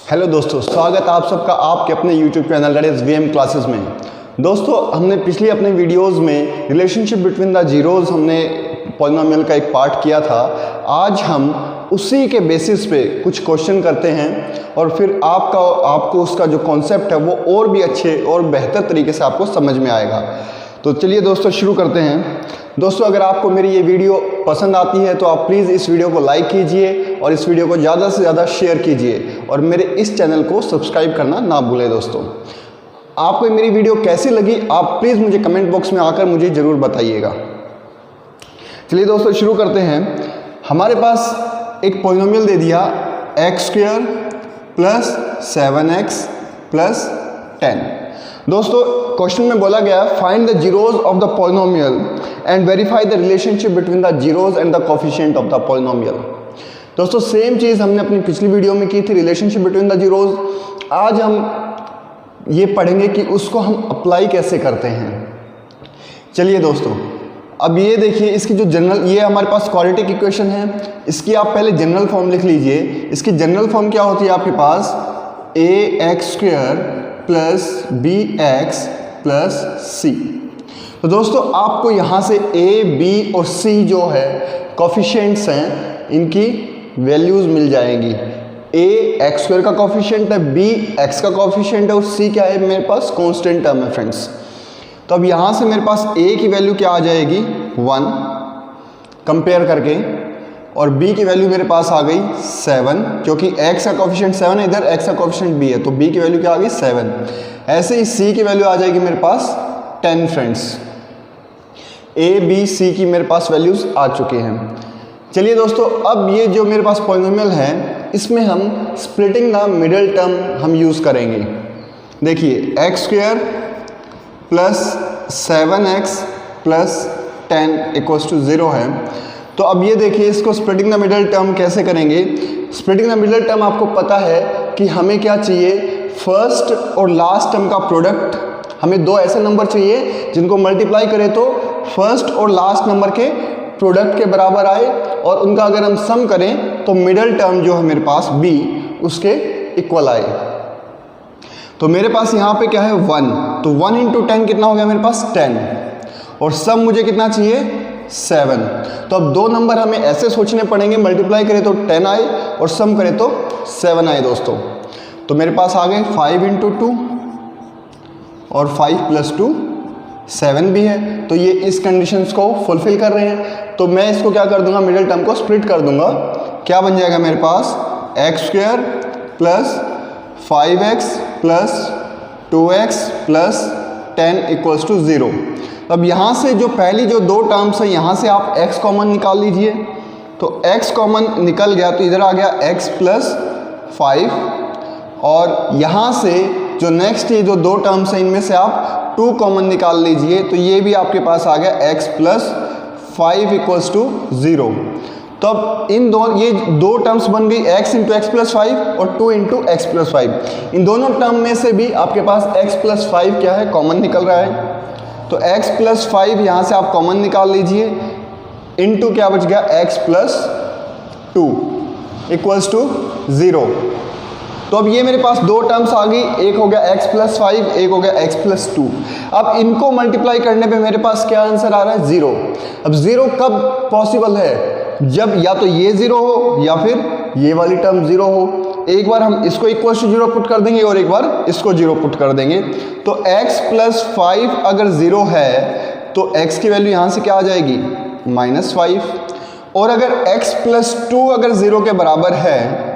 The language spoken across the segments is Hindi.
हेलो दोस्तों, स्वागत आप सबका आपके अपने YouTube channel that is VM classes में। दोस्तों, हमने पिछली अपने वीडियोस में रिलेशनशिप बिटवीन द जीरोज़ हमने पॉलिनोमियल का एक पार्ट किया था। आज हम उसी के बेसिस पे कुछ क्वेश्चन करते हैं और फिर आपको उसका जो कॉन्सेप्ट है वो और भी अच्छे और बेहतर तरीके से आपको समझ में आएगा। तो चलिए दोस्तों शुरू करते हैं। दोस्तों, अगर आपको मेरी ये वीडियो पसंद आती है तो आप प्लीज़ इस वीडियो को लाइक कीजिए और इस वीडियो को ज़्यादा से ज़्यादा शेयर कीजिए और मेरे इस चैनल को सब्सक्राइब करना ना भूलें। दोस्तों, आपको मेरी वीडियो कैसी लगी आप प्लीज़ मुझे कमेंट बॉक्स में आकर मुझे ज़रूर बताइएगा। चलिए दोस्तों शुरू करते हैं। हमारे पास एक पॉलिनोमियल दे दिया x² प्लस 7x प्लस 10। दोस्तों, क्वेश्चन में बोला गया find the zeros of the polynomial and verify the relationship between the zeros and the coefficient of the polynomial. दोस्तों, सेम चीज़ हमने अपनी पिछली वीडियो में की थी, रिलेशनशिप बिटवीन द जीरोज। आज हम ये पढ़ेंगे कि उसको हम अप्लाई कैसे करते हैं। चलिए दोस्तों, अब ये देखिए, इसकी जो जनरल, ये हमारे पास क्वाड्रेटिक इक्वेशन है, इसकी आप पहले जनरल फॉर्म लिख लीजिए। इसकी जनरल फॉर्म क्या होती है आपके पास, ax² plus bx plus c। तो दोस्तों, आपको यहाँ से a, b और c जो है कोफिशिएंट्स हैं, इनकी वैल्यूज़ मिल जाएंगी। a x² का कोफिशिएंट है, b x का कोफिशिएंट है और c क्या है मेरे पास, कांस्टेंट टर्म है फ्रेंड्स। तो अब यहाँ से मेरे पास a की वैल्यू क्या आ जाएगी 1 कंपेयर करके, और b की वैल्यू मेरे पास आ गई 7, क्योंकि x का कोफिशिएंट 7 है, इधर x का कोफिशिएंट b है, तो b की वैल्यू क्या आ गई 7। ऐसे ही c की वैल्यू आ जाएगी मेरे पास 10 फ्रेंड्स। a, b, c की मेरे पास वैल्यूज़ आ चुके हैं। चलिए दोस्तों, अब ये जो मेरे पास पॉलिनोमियल है, इसमें हम स्प्लिटिंग द मिडिल टर्म हम यूज़ करेंगे। देखिए, x² plus 7x plus 10 equals to 0 है। तो अब ये देखिए, इसको स्प्लिटिंग द मिडिल टर्म कैसे करेंगे। स्प्लिटिंग द मिडिल टर्म आपको पता है कि हमें क्या चाहिए, फर्स्ट और लास्ट टर्म का प्रोडक्ट। हमें दो ऐसे नंबर चाहिए जिनको मल्टीप्लाई करें तो फर्स्ट और लास्ट नंबर के प्रोडक्ट के बराबर आए, और उनका अगर हम सम करें तो मिडिल टर्म जो है मेरे पास b उसके इक्वल आए। तो मेरे पास यहाँ पे क्या है 1, तो 1 इंटू 10 कितना हो गया मेरे पास 10, और सम मुझे कितना चाहिए 7। तो अब दो नंबर हमें ऐसे सोचने पड़ेंगे, मल्टीप्लाई करें तो 10 आए और सम करें तो 7 आए। दोस्तों, तो मेरे पास आ गए 5 इंटू 2 और 5 प्लस 2 7 भी है, तो ये इस कंडीशंस को फुलफिल कर रहे हैं। तो मैं इसको क्या कर दूंगा, मिडिल टर्म को स्प्लिट कर दूंगा। क्या बन जाएगा मेरे पास, x² plus 5x plus 2x plus 10 equals to 0। अब यहाँ से जो पहली जो दो टर्म्स है, यहाँ से आप x कॉमन निकाल लीजिए। तो x कॉमन निकल गया तो इधर आ गया x प्लस 5, और यहाँ से जो नेक्स्ट ये जो दो टर्म्स हैं, इनमें से आप 2 कॉमन निकाल लीजिए। तो ये भी आपके पास आ गया x प्लस 5 इक्वल्स टू 0। तो अब इन दोनों, ये दो टर्म्स बन गई x इंटू एक्स प्लस 5 और 2 इंटू एक्स प्लस 5। इन दोनों टर्म में से भी आपके पास x प्लस 5 क्या है, कॉमन निकल रहा है। तो x प्लस 5 यहाँ से आप कॉमन निकाल लीजिए, इंटू क्या बच गया x प्लस 2 इक्वल्स टू 0। तो अब ये मेरे पास दो टर्म्स आ गई, एक हो गया x प्लस 5, एक हो गया x प्लस 2। अब इनको मल्टीप्लाई करने पे मेरे पास क्या आंसर आ रहा है, 0। अब 0 कब पॉसिबल है, जब या तो ये 0 हो या फिर ये वाली टर्म 0 हो। एक बार हम इसको इक्वल टू 0 पुट कर देंगे और एक बार इसको 0 पुट कर देंगे। तो x प्लस 5 अगर 0 है तो x की वैल्यू यहाँ से क्या आ जाएगी, -5, और अगर x प्लस 2 अगर 0 के बराबर है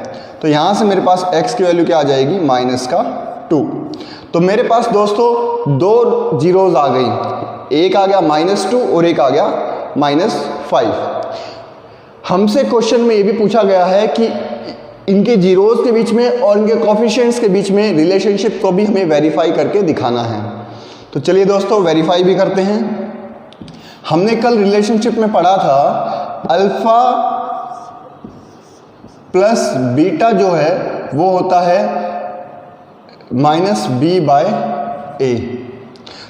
तो यहाँ से मेरे पास x की वैल्यू क्या आ जाएगी, -2। तो मेरे पास दोस्तों दो जीरोज आ गई, एक आ गया -2 और एक आ गया -5। हमसे क्वेश्चन में ये भी पूछा गया है कि इनके जीरोज के बीच में और इनके कोफिशिएंट्स के बीच में रिलेशनशिप को भी हमें वेरीफाई करके दिखाना है। तो चलिए दोस्तों वेरीफाई भी करते हैं। हमने कल रिलेशनशिप में पढ़ा था अल्फा प्लस बीटा जो है वो होता है -b/a।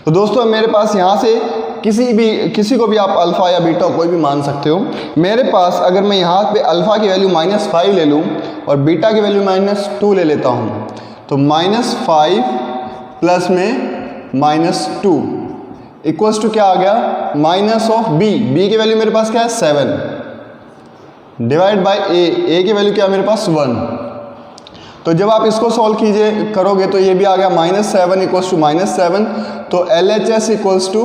तो दोस्तों मेरे पास यहाँ से किसी को भी आप अल्फ़ा या बीटा कोई भी मान सकते हो। मेरे पास अगर मैं यहाँ पे अल्फ़ा की वैल्यू -5 ले लूँ और बीटा की वैल्यू -2 ले लेता हूँ, तो -5 प्लस में -2 इक्वल्स टू क्या आ गया, माइनस ऑफ बी की वैल्यू मेरे पास क्या है 7 डिवाइड बाय ए की वैल्यू क्या है मेरे पास 1। तो जब आप इसको सॉल्व करोगे तो ये भी आ गया -7 इक्वल्स टू -7, तो LHS इक्वल्स टू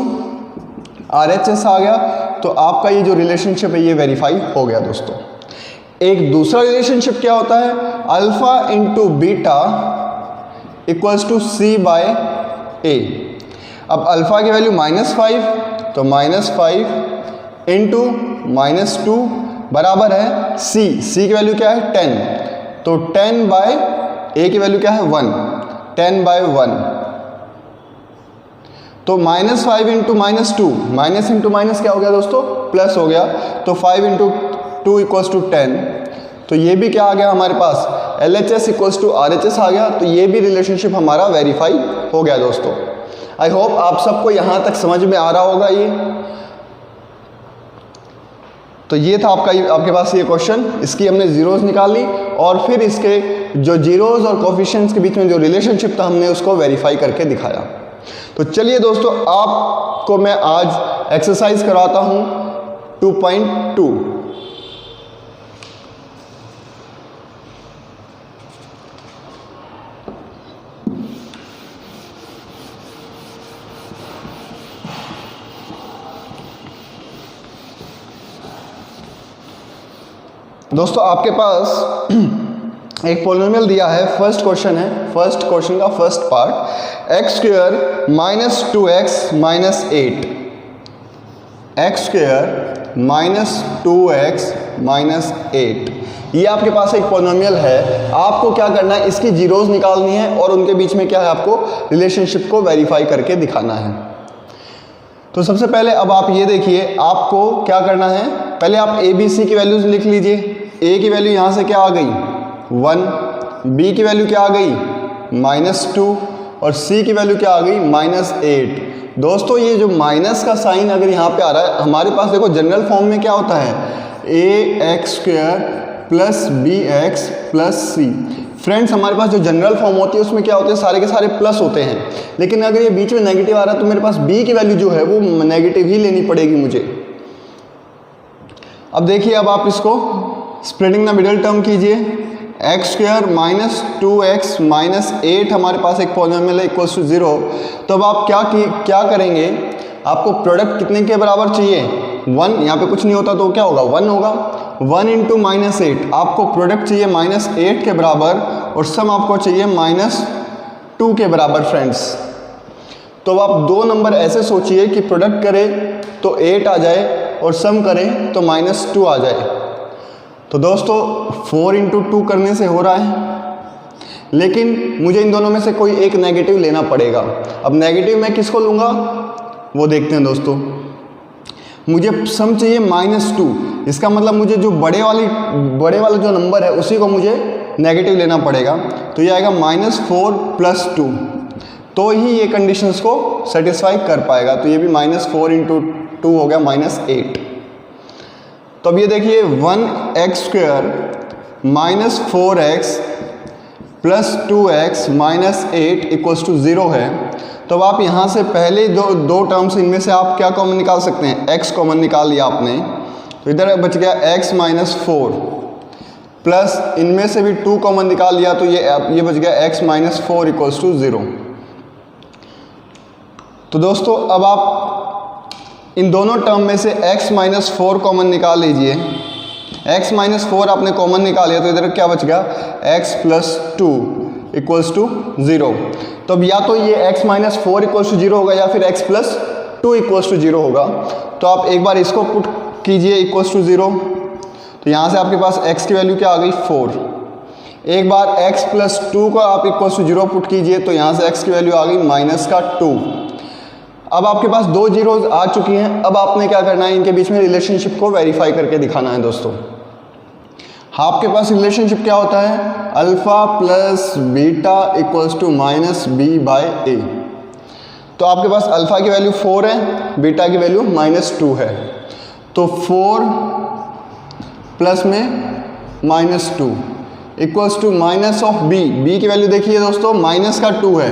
RHS आ गया। तो आपका ये जो रिलेशनशिप है ये वेरीफाई हो गया दोस्तों। एक दूसरा रिलेशनशिप क्या होता है, alpha into beta equals to C by A। अब अल्फा की वैल्यू -5, तो -5 इंटू -2 बराबर है C की वैल्यू क्या है 10, तो 10 बाय A की वैल्यू क्या है 1, 10 बाय 1। तो -5 इंटू -2, माइनस इंटू माइनस क्या हो गया दोस्तों, प्लस हो गया। तो 5 इंटू 2 इक्वल्स टू 10, तो ये भी क्या आ गया हमारे पास, LHS इक्वल्स टू RHS आ गया। तो ये भी रिलेशनशिप हमारा वेरीफाई हो गया दोस्तों। आई होप आप सबको यहाँ तक समझ में आ रहा होगा ये। तो ये था आपके पास ये क्वेश्चन, इसकी हमने जीरोस निकाली और फिर इसके जो जीरोस और कोफिशिएंट्स के बीच में जो रिलेशनशिप था हमने उसको वेरीफाई करके दिखाया। तो चलिए दोस्तों, आपको मैं आज एक्सरसाइज कराता हूँ 2.2। दोस्तों आपके पास एक पॉलिनोमियल दिया है, फर्स्ट क्वेश्चन है, फर्स्ट क्वेश्चन का first part, x² - 2x - 8, x² - 2x - 8, ये आपके पास एक पॉलिनोमियल है। आपको क्या करना है, इसकी जीरोस निकालनी है और उनके बीच में क्या है, आपको रिलेशनशिप को वेरीफाई करके दिखाना है। तो सबसे पहले अब आप ये देखिए, आपको क्या करना है, पहले आप ABC की वैल्यूज लिख लीजिए। A की वैल्यू यहाँ से क्या आ गई 1, B की वैल्यू क्या आ गई -2 और C की वैल्यू क्या आ गई -8। दोस्तों ये जो माइनस का साइन अगर यहाँ पे आ रहा है, हमारे पास देखो जनरल फॉर्म में क्या होता है, AX² + BX + C। फ्रेंड्स हमारे पास जो जनरल फॉर्म होती है उसमें क्या होते हैं, सारे के सारे प्लस होते हैं। लेकिन अगर ये बीच में नेगेटिव आ रहा है तो मेरे पास B की वैल्यू जो है वो नेगेटिव ही लेनी पड़ेगी मुझे। अब देखिए, अब आप इसको स्प्लिटिंग द मिडिल टर्म कीजिए, x² - 2x - 8 हमारे पास एक पॉलिनोमियल है इक्वल्स टू 0। तो अब आप क्या करेंगे, आपको प्रोडक्ट कितने के बराबर चाहिए 1, यहाँ पे कुछ नहीं होता तो क्या होगा 1 होगा। 1 इंटू -8, आपको प्रोडक्ट चाहिए -8 के बराबर और सम आपको चाहिए -2 के बराबर फ्रेंड्स। तो आप दो नंबर ऐसे सोचिए कि प्रोडक्ट करें तो 8 आ जाए और सम करें तो -2 आ जाए। तो दोस्तों 4 इंटू 2 करने से हो रहा है, लेकिन मुझे इन दोनों में से कोई एक नेगेटिव लेना पड़ेगा। अब नेगेटिव मैं किसको लूँगा वो देखते हैं दोस्तों। मुझे सम चाहिए -2, इसका मतलब मुझे जो बड़े वाला जो नंबर है उसी को मुझे नेगेटिव लेना पड़ेगा। तो ये आएगा -4 + 2, तो ही ये कंडीशंस को सेटिस्फाई कर पाएगा। तो ये भी -4 इंटू 2 हो गया -8। तो अब ये देखिए 1x² - 4x + 2x - 8 equals to 0 है। तो अब आप यहाँ से पहले दो टर्म्स इनमें से आप क्या कॉमन निकाल सकते हैं, x कॉमन निकाल लिया आपने, तो इधर बच गया x - 4 प्लस इनमें से भी 2 कॉमन निकाल लिया, तो ये बच गया x - 4 इक्वल्स टू 0। तो दोस्तों अब आप इन दोनों टर्म में से x - 4 कॉमन निकाल लीजिए। x - 4 आपने कॉमन निकाल लिया तो इधर क्या बच गया x + 2 इक्वल्स टू 0। तो अब या तो ये x - 4 इक्वल्स टू 0 होगा या फिर x + 2 इक्वल्स टू 0 होगा। तो आप एक बार इसको पुट कीजिए इक्वल्स टू 0। तो यहाँ से आपके पास x की वैल्यू क्या आ गई 4। एक बार x + 2 को आप इक्वल्स टू 0 पुट कीजिए, तो यहाँ से x की वैल्यू आ गई -2। अब आपके पास दो जीरोज आ चुकी हैं। अब आपने क्या करना है, इनके बीच में रिलेशनशिप को वेरीफाई करके दिखाना है दोस्तों। आपके पास रिलेशनशिप क्या होता है, alpha + beta equals to -b/a। तो आपके पास अल्फ़ा की वैल्यू 4 है, बीटा की वैल्यू -2 है। तो 4 प्लस में -2 equals to minus of B. B की वैल्यू देखिए दोस्तों माइनस का 2 है,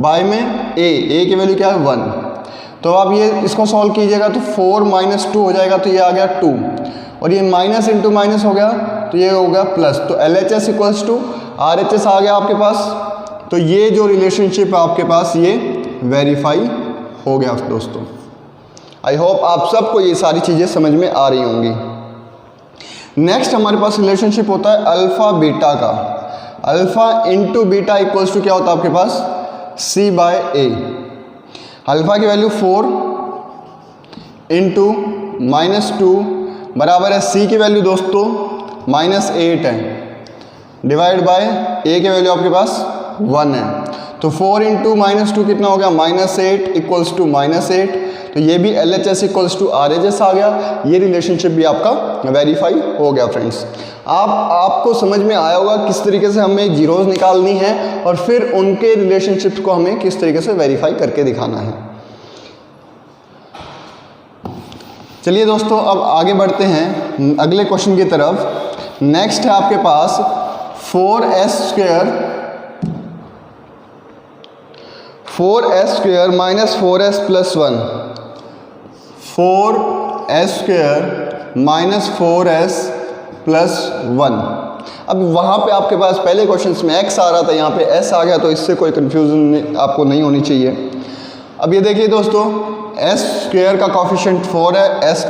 बाय में ए की वैल्यू क्या है 1। तो आप ये इसको सॉल्व कीजिएगा तो 4 - 2 हो जाएगा, तो ये आ गया 2 और ये माइनस इंटू माइनस हो गया तो ये हो गया प्लस। तो LHS इक्वल्स टू RHS आ गया आपके पास। तो ये जो रिलेशनशिप है आपके पास ये वेरीफाई हो गया दोस्तों। आई होप आप सबको ये सारी चीज़ें समझ में आ रही होंगी। नेक्स्ट हमारे पास रिलेशनशिप होता है अल्फ़ा बीटा का। Alpha into beta equals to क्या होता है आपके पास C/A। अल्फ़ा की वैल्यू 4 इंटू -2 बराबर है C की वैल्यू दोस्तों -8 है, डिवाइड बाय A की वैल्यू आपके पास 1 है। तो 4 इंटू -2 कितना हो गया -8 इक्वल्स टू -8। तो ये भी LHS इक्वल्स टू RHS आ गया। ये रिलेशनशिप भी आपका वेरीफाई हो गया फ्रेंड्स। आपको समझ में आया होगा किस तरीके से हमें जीरोज़ निकालनी है और फिर उनके रिलेशनशिप को हमें किस तरीके से वेरीफाई करके दिखाना है। चलिए दोस्तों अब आगे बढ़ते हैं अगले क्वेश्चन की तरफ। नेक्स्ट है आपके पास 4s square minus 4s plus 1। 4s square minus 4s plus 1। अब वहाँ पे आपके पास पहले क्वेश्चंस में x आ रहा था, यहाँ पे s आ गया, तो इससे कोई कन्फ्यूजन आपको नहीं होनी चाहिए। अब ये देखिए दोस्तों s स्क्वायर का कॉफिशिएंट 4 है, s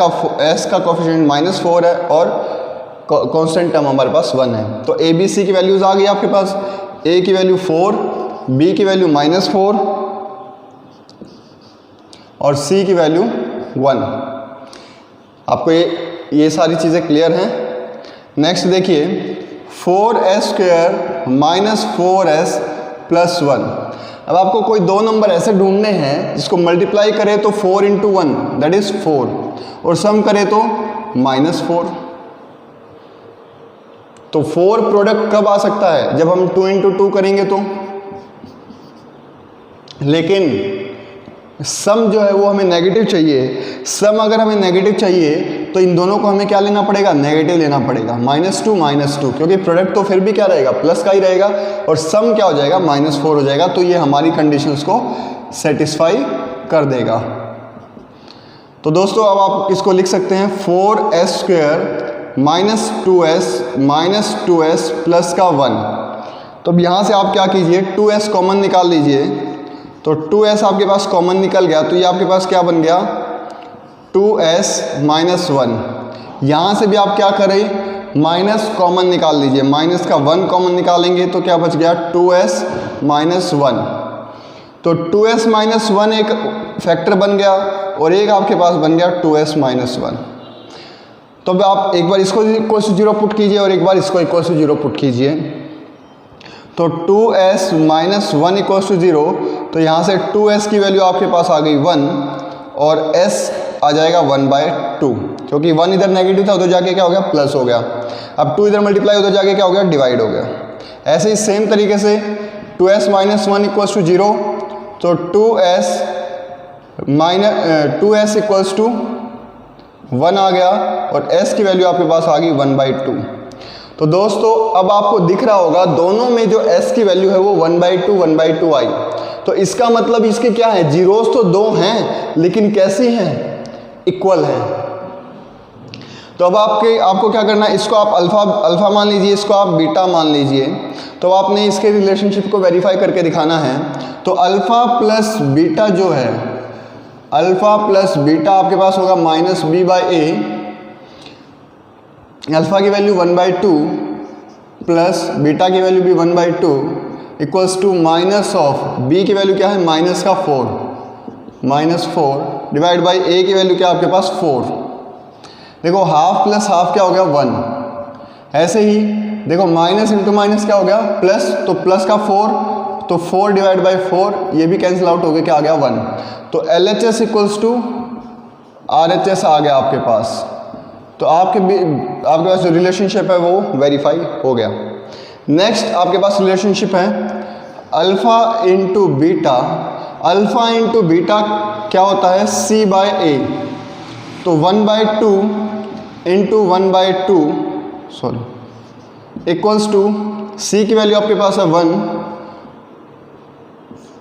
का कॉफिशिएंट -4 है और कांस्टेंट टर्म हमारे पास 1 है। तो a b c की वैल्यूज़ आ गई आपके पास। a की वैल्यू 4, b की वैल्यू -4 और c की वैल्यू 1। आपको ये सारी चीज़ें क्लियर हैं। नेक्स्ट देखिए 4s square minus 4s plus 1। अब आपको कोई दो नंबर ऐसे ढूंढने हैं जिसको मल्टीप्लाई करें तो 4 इंटू 1 दैट इज 4 और सम करें तो -4। तो 4 प्रोडक्ट कब आ सकता है जब हम 2 इंटू 2 करेंगे तो, लेकिन सम जो है वो हमें नेगेटिव चाहिए। सम अगर हमें नेगेटिव चाहिए तो इन दोनों को हमें क्या लेना पड़ेगा, नेगेटिव लेना पड़ेगा, -2 क्योंकि प्रोडक्ट तो फिर भी क्या रहेगा, प्लस का ही रहेगा और सम क्या हो जाएगा, -4 हो जाएगा। तो ये हमारी कंडीशंस को सेटिस्फाई कर देगा। तो दोस्तों अब आप इसको लिख सकते हैं 4s square minus 2s plus का 1। तो अब यहाँ से आप क्या कीजिए 2s कॉमन निकाल लीजिए। तो 2s आपके पास कॉमन निकल गया तो ये आपके पास क्या बन गया 2s माइनस 1। यहाँ से भी आप क्या करें माइनस कॉमन निकाल लीजिए, माइनस का 1 कॉमन निकालेंगे तो क्या बच गया 2s माइनस 1। तो 2s माइनस 1 एक फैक्टर बन गया और एक आपके पास बन गया 2s माइनस 1। तो अब आप एक बार इसको इक्वल टू 0 पुट कीजिए और एक बार इसको इक्वल टू 0 पुट कीजिए। तो 2s माइनस 1 इक्वल टू 0। तो यहाँ से 2s की वैल्यू आपके पास आ गई 1 और s आ जाएगा 1/2 क्योंकि 1 इधर नेगेटिव था उधर जाके क्या हो गया प्लस हो गया। अब 2 इधर मल्टीप्लाई उधर जाके क्या हो गया डिवाइड हो गया। ऐसे ही सेम तरीके से 2s माइनस 1 इक्वल्स टू 0। तो 2s इक्वल्स टू 1 आ गया और s की वैल्यू आपके पास आ गई 1/2। तो दोस्तों अब आपको दिख रहा होगा दोनों में जो s की वैल्यू है वो 1/2 आई। तो इसका मतलब इसके क्या है, जीरोस तो दो हैं लेकिन कैसी हैं, इक्वल हैं। तो अब आपको क्या करना है, इसको आप अल्फा मान लीजिए, इसको आप बीटा मान लीजिए। तो आपने इसके रिलेशनशिप को वेरीफाई करके दिखाना है। तो अल्फ़ा प्लस बीटा जो है, अल्फ़ा प्लस बीटा आपके पास होगा -b/a। अल्फ़ा की वैल्यू 1/2 प्लस बीटा की वैल्यू भी 1/2 equals to minus of b की वैल्यू क्या है माइनस का 4 डिवाइड बाई a की वैल्यू क्या आपके पास 4। देखो हाफ प्लस हाफ क्या हो गया 1। ऐसे ही देखो माइनस इंटू माइनस क्या हो गया प्लस, तो प्लस का 4 तो 4 डिवाइड बाई 4 ये भी कैंसिल आउट हो गया, क्या आ गया 1। तो LHS इक्वल्स टू RHS आ गया आपके पास। तो आपके पास जो रिलेशनशिप है वो वेरीफाई हो गया। नेक्स्ट आपके पास रिलेशनशिप है alpha into beta, alpha into beta क्या होता है c/a, तो 1/2 into 1/2 sorry equals to c की वैल्यू आपके पास है 1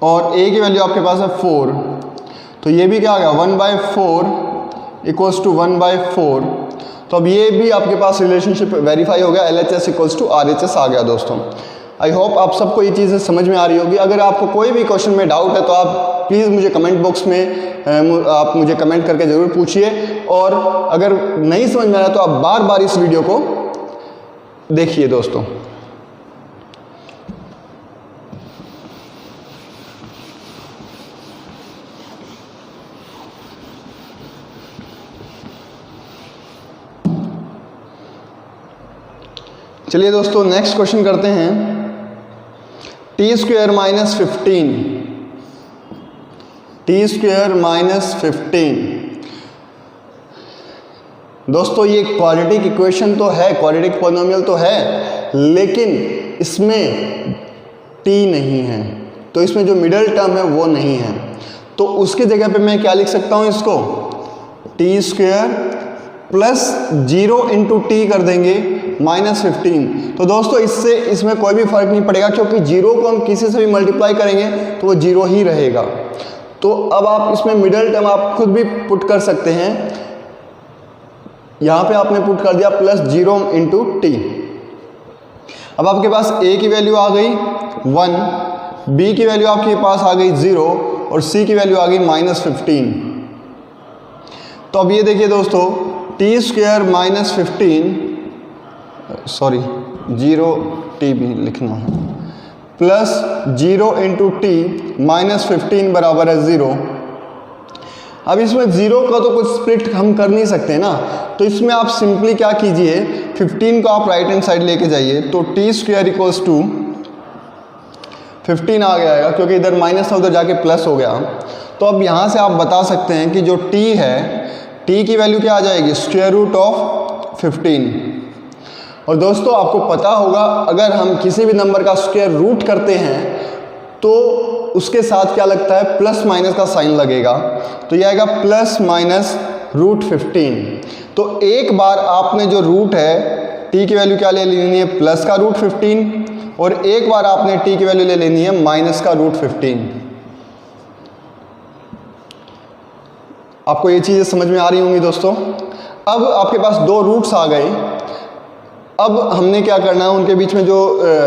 और a की वैल्यू आपके पास है 4, तो ये भी क्या आ गया 1/4 इक्वल्स टू 1/4। तो अब ये भी आपके पास रिलेशनशिप वेरीफाई हो गया, LHS इक्वल्स टू RHS आ गया दोस्तों। आई होप आप सबको ये चीज़ें समझ में आ रही होगी। अगर आपको कोई भी क्वेश्चन में डाउट है तो आप प्लीज़ मुझे कमेंट बॉक्स में आप मुझे कमेंट करके ज़रूर पूछिए, और अगर नहीं समझ में आया तो आप बार बार इस वीडियो को देखिए दोस्तों। चलिए दोस्तों नेक्स्ट क्वेश्चन करते हैं। T square minus 15, T square minus 15। दोस्तों ये क्वाड्रेटिक इक्वेशन तो है, क्वाड्रेटिक पॉलिनोमियल तो है, लेकिन इसमें टी नहीं है, तो इसमें जो मिडिल टर्म है वो नहीं है। तो उसकी जगह पे मैं क्या लिख सकता हूँ इसको, T square plus 0 into T कर देंगे माइनस 15। तो दोस्तों इससे इसमें कोई भी फर्क नहीं पड़ेगा, क्योंकि 0 को हम किसी से भी मल्टीप्लाई करेंगे तो वो 0 ही रहेगा। तो अब आप इसमें मिडिल टर्म आप खुद भी पुट कर सकते हैं। यहाँ पे आपने पुट कर दिया प्लस 0 इंटू टी। अब आपके पास a की वैल्यू आ गई 1, b की वैल्यू आपके पास आ गई 0 और c की वैल्यू आ गई माइनस 15। तो अब ये देखिए दोस्तों, T square minus 15 sorry 0 T भी लिखना है, प्लस 0 इंटू टी माइनस 15 बराबर है 0। अब इसमें 0 का तो कुछ स्प्लिट हम कर नहीं सकते ना, तो इसमें आप सिंपली क्या कीजिए, 15 को आप राइट हैंड साइड लेके जाइए, तो टी स्क्वेयर इक्वल्स टू 15 आ गया, क्योंकि इधर माइनस था उधर जाके प्लस हो गया। तो अब यहाँ से आप बता सकते हैं कि जो टी है, टी की वैल्यू क्या आ जाएगी, स्क्वायर रूट ऑफ 15। और दोस्तों आपको पता होगा, अगर हम किसी भी नंबर का स्क्वायर रूट करते हैं तो उसके साथ क्या लगता है, प्लस माइनस का साइन लगेगा। तो यह आएगा प्लस माइनस रूट 15। तो एक बार आपने जो रूट है, टी की वैल्यू क्या ले लेनी है, प्लस का रूट 15, और एक बार आपने टी की वैल्यू ले लेनी है माइनस का रूट 15। आपको ये चीज़ें समझ में आ रही होंगी दोस्तों। अब आपके पास दो रूट्स आ गए। अब हमने क्या करना है, उनके बीच में जो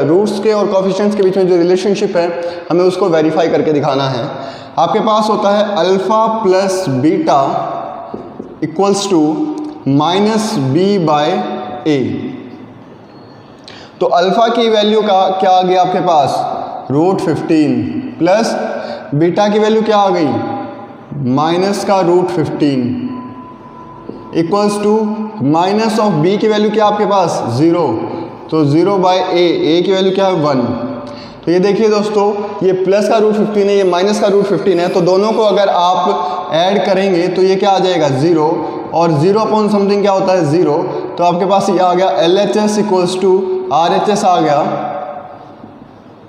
रूट्स के और कोएफिशिएंट्स के बीच में जो रिलेशनशिप है, हमें उसको वेरीफाई करके दिखाना है। आपके पास होता है alpha plus beta equals to minus b by a. तो अल्फ़ा की वैल्यू का क्या आ गया आपके पास, रूट 15, प्लस बीटा की वैल्यू क्या आ गई, माइनस का root 15, equals to minus of b की वैल्यू क्या आपके पास 0, तो 0 बाय ए की वैल्यू क्या है 1। तो ये देखिए दोस्तों, ये प्लस का रूट 15 है, ये माइनस का रूट 15 है, तो दोनों को अगर आप ऐड करेंगे तो ये क्या आ जाएगा 0, और 0 अपॉन समथिंग क्या होता है 0। तो आपके पास ये आ गया LHS इक्वल्स टू RHS आ गया।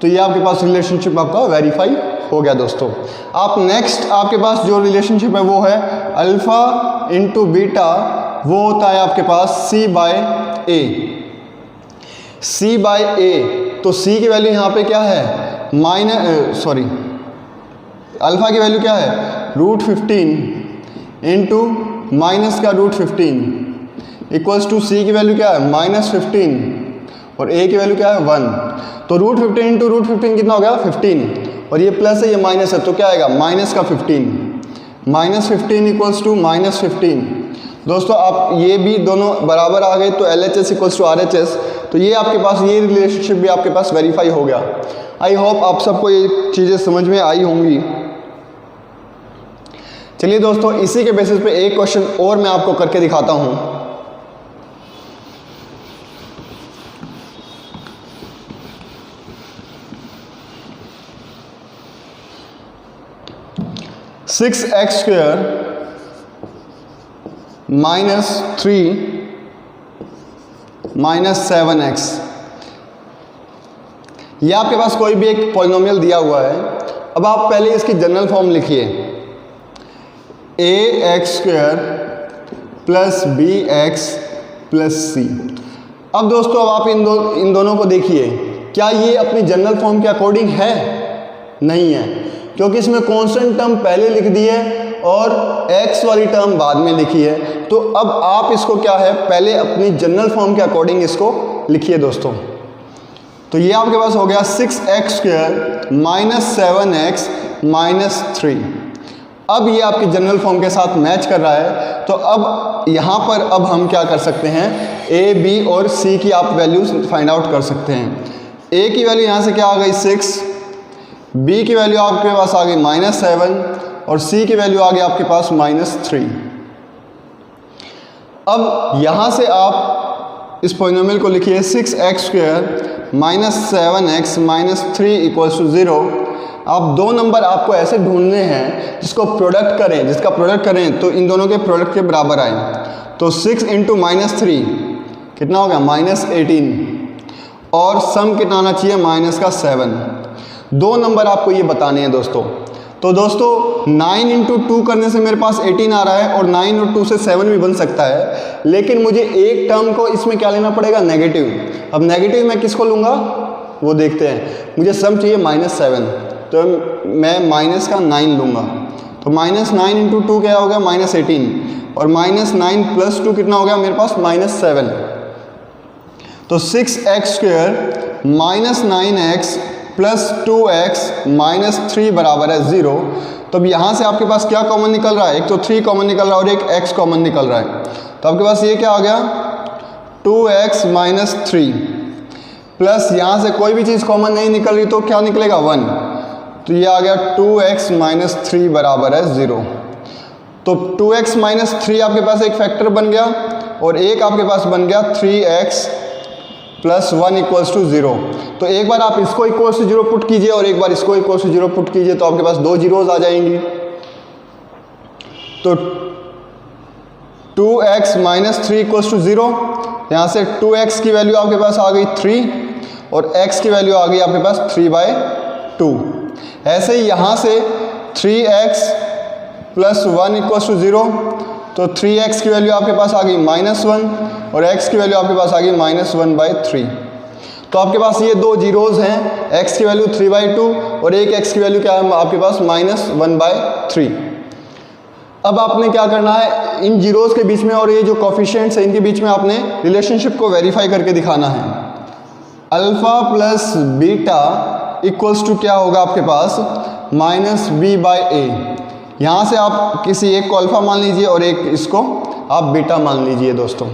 तो ये आपके पास रिलेशनशिप आपका वेरीफाई हो गया दोस्तों। आप नेक्स्ट आपके पास जो रिलेशनशिप है वो है अल्फ़ा इंटू बीटा, वो होता है आपके पास C bye A. C bye a, तो C की वैल्यू यहाँ पे क्या है, अल्फ़ा की वैल्यू क्या है रूट 15 इंटू माइनस का रूट 15 इक्वल्स टू C की वैल्यू क्या है माइनस 15 और A की वैल्यू क्या है 1। तो रूट 15 इंटू रूट 15 कितना हो गया 15, और ये प्लस है ये माइनस है, तो क्या आएगा माइनस का 15, माइनस 15 इक्वल्स टू माइनस 15। दोस्तों आप ये भी दोनों बराबर आ गए, तो LHS इक्वल्स टू RHS। तो ये आपके पास ये रिलेशनशिप भी आपके पास वेरीफाई हो गया। आई होप आप सबको ये चीज़ें समझ में आई होंगी। चलिए दोस्तों, इसी के बेसिस पे एक क्वेश्चन और मैं आपको करके दिखाता हूँ। Six x square minus 3 minus 7x, ये आपके पास कोई भी एक पॉलिनोमियल दिया हुआ है। अब आप पहले इसकी जनरल फॉर्म लिखिए, ax² plus bx plus c। अब दोस्तों अब आप इन दोनों को देखिए, क्या ये अपनी जनरल फॉर्म के अकॉर्डिंग है? नहीं है, क्योंकि इसमें कांस्टेंट टर्म पहले लिख दी है और x वाली टर्म बाद में लिखी है। तो अब आप इसको क्या है, पहले अपनी जनरल फॉर्म के अकॉर्डिंग इसको लिखिए दोस्तों। तो ये आपके पास हो गया 6x² माइनस 7x माइनस 3। अब ये आपकी जनरल फॉर्म के साथ मैच कर रहा है। तो अब यहाँ पर अब हम क्या कर सकते हैं, a, b और c की आप वैल्यूज फाइंड आउट कर सकते हैं। a की वैल्यू यहाँ से क्या आ गई 6, b की वैल्यू आपके पास आ गई -7 और c की वैल्यू आ गई आपके पास -3। अब यहाँ से आप इस पॉलिनोमियल को लिखिए 6x² minus 7x minus 3 equals to 0। आप दो नंबर आपको ऐसे ढूंढने हैं जिसका प्रोडक्ट करें तो इन दोनों के प्रोडक्ट के बराबर आए। तो 6 इंटू -3 कितना हो गया -18 और सम कितना आना चाहिए -7। दो नंबर आपको ये बताने हैं दोस्तों। तो दोस्तों 9 इंटू 2 करने से मेरे पास 18 आ रहा है और 9 और 2 से 7 भी बन सकता है, लेकिन मुझे एक टर्म को इसमें क्या लेना पड़ेगा, नेगेटिव। अब नेगेटिव मैं किसको लूँगा वो देखते हैं। मुझे सम चाहिए -7, तो मैं माइनस का 9 लूँगा। तो -9 इंटू 2 क्या हो गया -18 और -9 प्लस 2 कितना हो गया मेरे पास -7। तो 6x² minus 9x plus 2x minus 3 बराबर है 0। तो अब यहाँ से आपके पास क्या कॉमन निकल रहा है, एक तो 3 कॉमन निकल रहा है और एक x कॉमन निकल रहा है। तो आपके पास ये क्या आ गया 2x माइनस 3 प्लस यहाँ से कोई भी चीज़ कॉमन नहीं निकल रही तो क्या निकलेगा 1। तो ये आ गया 2x माइनस 3 बराबर है 0। तो 2x माइनस 3 आपके पास एक फैक्टर बन गया और एक आपके पास बन गया 3x प्लस 1 इक्वल्स टू 0। तो एक बार आप इसको इक्वल्स टू 0 पुट कीजिए और एक बार इसको इक्वल्स टू 0 पुट कीजिए, तो आपके पास दो जीरोज आ जाएंगी। तो 2x माइनस 3 इक्वल्स टू 0, यहाँ से 2x की वैल्यू आपके पास आ गई 3 और x की वैल्यू आ गई आपके पास 3/2। ऐसे ही यहाँ से 3x प्लस 1 इक्वल्स टू 0, तो 3x की वैल्यू आपके पास आ गई -1 और x की वैल्यू आपके पास आ गई -1/3। तो आपके पास ये दो जीरोज हैं, x की वैल्यू 3/2 और एक x की वैल्यू क्या है आपके पास -1/3। अब आपने क्या करना है, इन जीरोज के बीच में और ये जो कोफिशिएंट्स हैं इनके बीच में आपने रिलेशनशिप को वेरीफाई करके दिखाना है। Alpha plus beta equals to क्या होगा आपके पास -b/a। यहाँ से आप किसी एक को अल्फ़ा मान लीजिए और एक इसको आप बीटा मान लीजिए दोस्तों।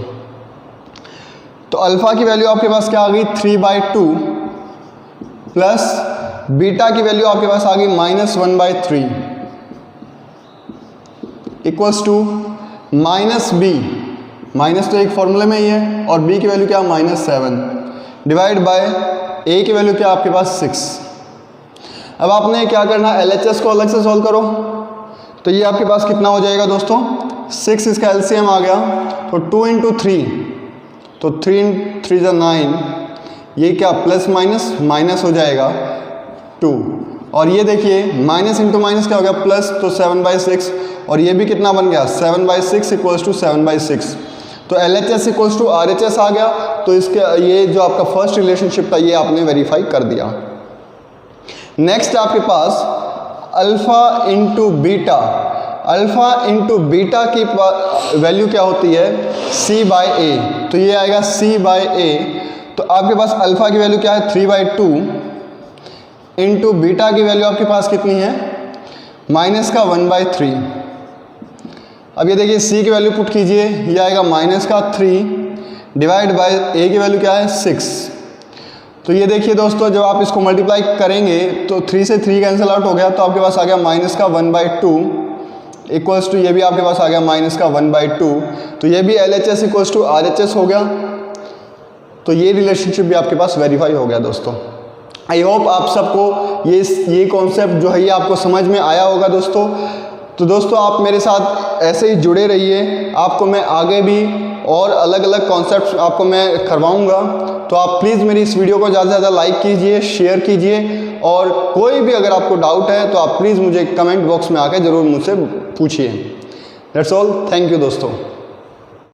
तो अल्फ़ा की वैल्यू आपके पास क्या आ गई 3/2 प्लस बीटा की वैल्यू आपके पास आ गई -1/3 इक्वल्स टू -b, माइनस तो एक फॉर्मूले में ही है और b की वैल्यू क्या -7 डिवाइड बाय a की वैल्यू क्या आपके पास 6। अब आपने क्या करना है, LHS को अलग से सॉल्व करो। तो ये आपके पास कितना हो जाएगा दोस्तों 6, इसका LCM आ गया तो 2 इंटू 3, तो 3 3 = 9, ये क्या प्लस माइनस हो जाएगा 2 और ये देखिए माइनस इंटू माइनस क्या हो गया प्लस, तो 7/6 और ये भी कितना बन गया 7/6 इक्वल्स टू 7/6। तो LHS इक्वल्स टू RHS आ गया। तो इसके ये जो आपका फर्स्ट रिलेशनशिप था ये आपने वेरीफाई कर दिया। नेक्स्ट आपके पास alpha into beta, alpha into beta की वैल्यू क्या होती है c/a, तो ये आएगा c/a। तो आपके पास अल्फ़ा की वैल्यू क्या है 3/2 इंटू बीटा की वैल्यू आपके पास कितनी है -1/3। अब ये देखिए c की वैल्यू पुट कीजिए, ये आएगा -3 डिवाइड बाय a की वैल्यू क्या है 6। तो ये देखिए दोस्तों जब आप इसको मल्टीप्लाई करेंगे तो 3 से 3 कैंसिल आउट हो गया, तो आपके पास आ गया -1/2 इक्वल्स टू ये भी आपके पास आ गया -1/2। तो ये भी LHS इक्वल्स टू RHS हो गया। तो ये रिलेशनशिप भी आपके पास वेरीफाई हो गया दोस्तों। आई होप आप सबको ये कॉन्सेप्ट जो है ये आपको समझ में आया होगा दोस्तों। तो दोस्तों आप मेरे साथ ऐसे ही जुड़े रहिए, आपको मैं आगे भी और अलग अलग कॉन्सेप्ट्स आपको मैं करवाऊंगा तो आप प्लीज़ मेरी इस वीडियो को ज़्यादा से ज़्यादा लाइक कीजिए, शेयर कीजिए, और कोई भी अगर आपको डाउट है तो आप प्लीज़ मुझे कमेंट बॉक्स में आकर ज़रूर मुझसे पूछिए। दैट्स ऑल, थैंक यू दोस्तों।